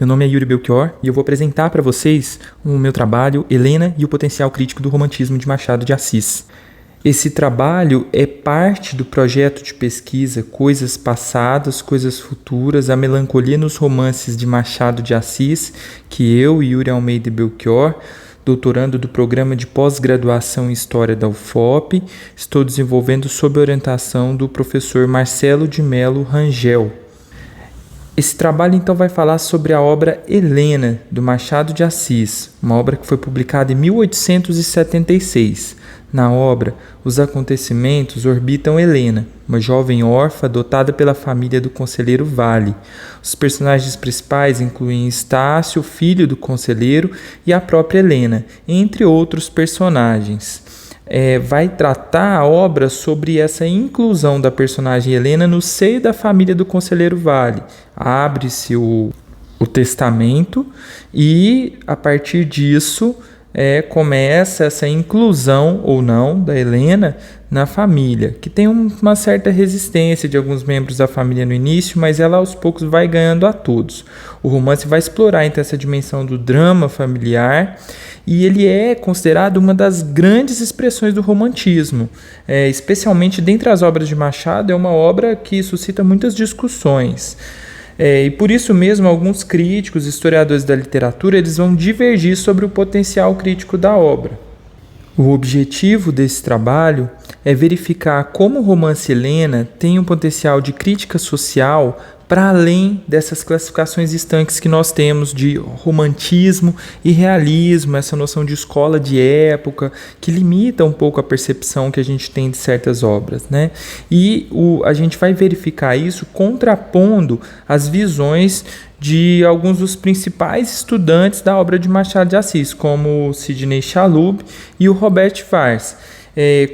Meu nome é Yuri Belchior e eu vou apresentar para vocês o meu trabalho Helena e o potencial crítico do romantismo de Machado de Assis. Esse trabalho é parte do projeto de pesquisa Coisas Passadas, Coisas Futuras, a Melancolia nos Romances de Machado de Assis, que eu, Yuri Almeida Belchior, doutorando do Programa de Pós-Graduação em História da UFOP, estou desenvolvendo sob a orientação do professor Marcelo de Mello Rangel. Esse trabalho então vai falar sobre a obra Helena, do Machado de Assis, uma obra que foi publicada em 1876. Na obra, os acontecimentos orbitam Helena, uma jovem órfã adotada pela família do conselheiro Vale. Os personagens principais incluem Estácio, filho do conselheiro, e a própria Helena, entre outros personagens. Vai tratar a obra sobre essa inclusão da personagem Helena no seio da família do conselheiro Vale. Abre-se o testamento e, a partir disso, começa essa inclusão ou não da Helena na família, que tem uma certa resistência de alguns membros da família no início, mas ela aos poucos vai ganhando a todos. O romance vai explorar então essa dimensão do drama familiar e ele é considerado uma das grandes expressões do romantismo, especialmente dentre as obras de Machado, é uma obra que suscita muitas discussões. E por isso mesmo, alguns críticos, historiadores da literatura, eles vão divergir sobre o potencial crítico da obra. O objetivo desse trabalho é verificar como o romance Helena tem um potencial de crítica social para além dessas classificações estanques que nós temos de romantismo e realismo, essa noção de escola de época, que limita um pouco a percepção que a gente tem de certas obras, né? E a gente vai verificar isso contrapondo as visões de alguns dos principais estudantes da obra de Machado de Assis, como o Sidney Chalub e o Robert Vars.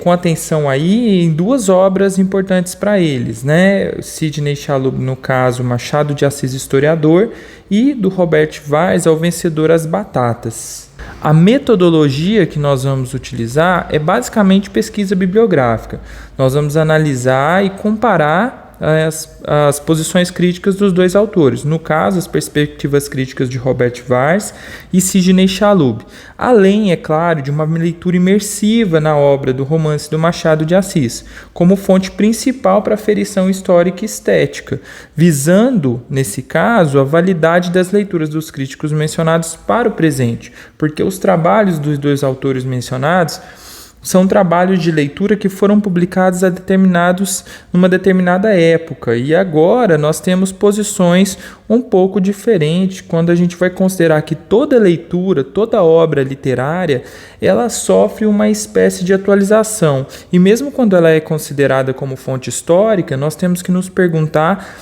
Com atenção aí em duas obras importantes para eles, né? Sidney Chalub, no caso, Machado de Assis Historiador, e do Robert Vars, O Vencedor às Batatas. A metodologia que nós vamos utilizar é basicamente pesquisa bibliográfica. Nós vamos analisar e comparar as posições críticas dos dois autores, no caso, as perspectivas críticas de Robert Vars e Sidney Chalub, além, é claro, de uma leitura imersiva na obra do romance do Machado de Assis, como fonte principal para a aferição histórica e estética, visando, nesse caso, a validade das leituras dos críticos mencionados para o presente, porque os trabalhos dos dois autores mencionados são trabalhos de leitura que foram publicados numa determinada época. E agora nós temos posições um pouco diferentes quando a gente vai considerar que toda leitura, toda obra literária, ela sofre uma espécie de atualização. E mesmo quando ela é considerada como fonte histórica, nós temos que nos perguntar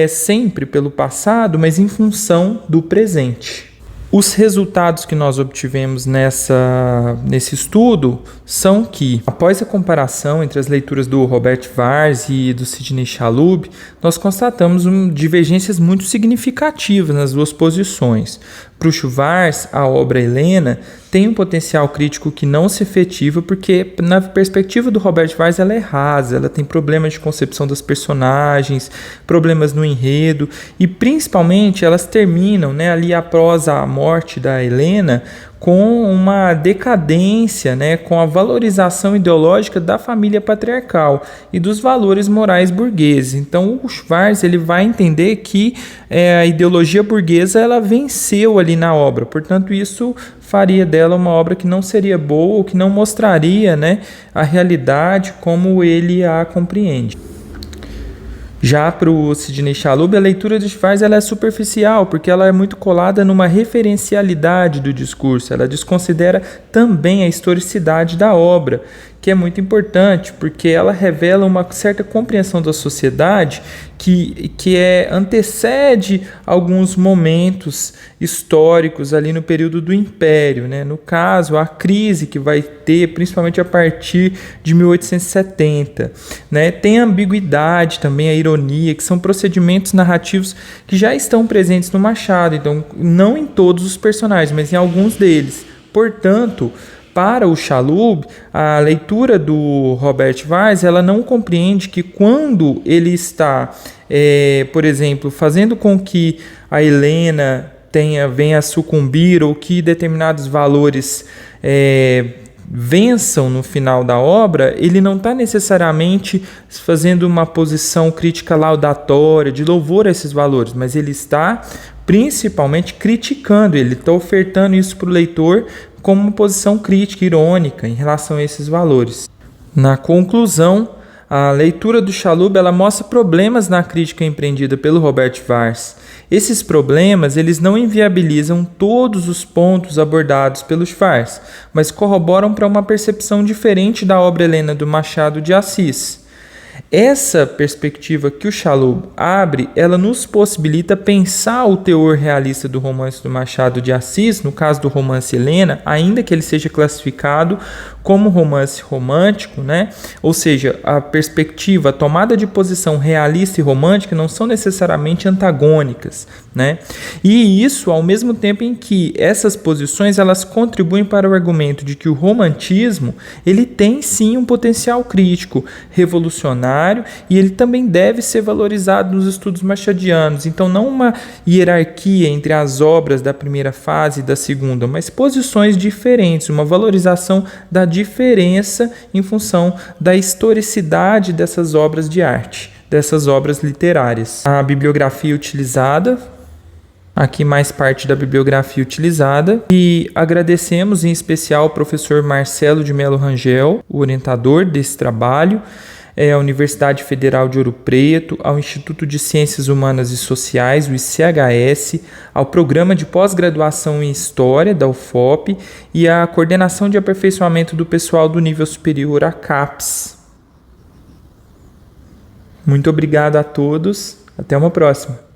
sempre pelo passado, mas em função do presente. Os resultados que nós obtivemos nesse estudo são que, após a comparação entre as leituras do Robert Vars e do Sidney Chalub, nós constatamos divergências muito significativas nas duas posições. Para o Vars, a obra Helena tem um potencial crítico que não se efetiva porque, na perspectiva do Robert Vars, ela é rasa, ela tem problemas de concepção dos personagens, problemas no enredo e, principalmente, elas terminam, ali após a morte da Helena, com uma decadência, com a valorização ideológica da família patriarcal e dos valores morais burgueses. Então, o Vars ele vai entender que a ideologia burguesa ela venceu ali na obra, portanto, isso faria dela uma obra que não seria boa ou que não mostraria a realidade como ele a compreende. Já para o Sidney Chalub, a leitura de Vars ela é superficial, porque ela é muito colada numa referencialidade do discurso. Ela desconsidera também a historicidade da obra, que é muito importante, porque ela revela uma certa compreensão da sociedade que antecede alguns momentos históricos ali no período do Império, No caso, a crise que vai ter, principalmente a partir de 1870. Tem a ambiguidade, também a ironia, que são procedimentos narrativos que já estão presentes no Machado, então não em todos os personagens, mas em alguns deles. Portanto, para o Chalub, a leitura do Robert Vars, ela não compreende que quando ele está, por exemplo, fazendo com que a Helena venha a sucumbir ou que determinados valores vençam no final da obra, ele não está necessariamente fazendo uma posição crítica laudatória, de louvor a esses valores, mas ele está principalmente criticando, ele está ofertando isso para o leitor como uma posição crítica, irônica em relação a esses valores. Na conclusão, a leitura do Chalub ela mostra problemas na crítica empreendida pelo Robert Vars. Esses problemas eles não inviabilizam todos os pontos abordados pelos Vars, mas corroboram para uma percepção diferente da obra Helena do Machado de Assis. Essa perspectiva que o Chalub abre, ela nos possibilita pensar o teor realista do romance do Machado de Assis, no caso do romance Helena, ainda que ele seja classificado como romance romântico, né? Ou seja, a perspectiva, a tomada de posição realista e romântica não são necessariamente antagônicas, né? E isso ao mesmo tempo em que essas posições elas contribuem para o argumento de que o romantismo ele tem sim um potencial crítico, revolucionário, e ele também deve ser valorizado nos estudos machadianos. Então não uma hierarquia entre as obras da primeira fase e da segunda, mas posições diferentes, uma valorização da diferença em função da historicidade dessas obras de arte, dessas obras literárias. A bibliografia utilizada, aqui mais parte da bibliografia utilizada, e agradecemos em especial ao professor Marcelo de Melo Rangel, o orientador desse trabalho, à Universidade Federal de Ouro Preto, ao Instituto de Ciências Humanas e Sociais, o ICHS, ao Programa de Pós-Graduação em História, da UFOP, e à Coordenação de Aperfeiçoamento do Pessoal do Nível Superior, a CAPES. Muito obrigado a todos, até uma próxima.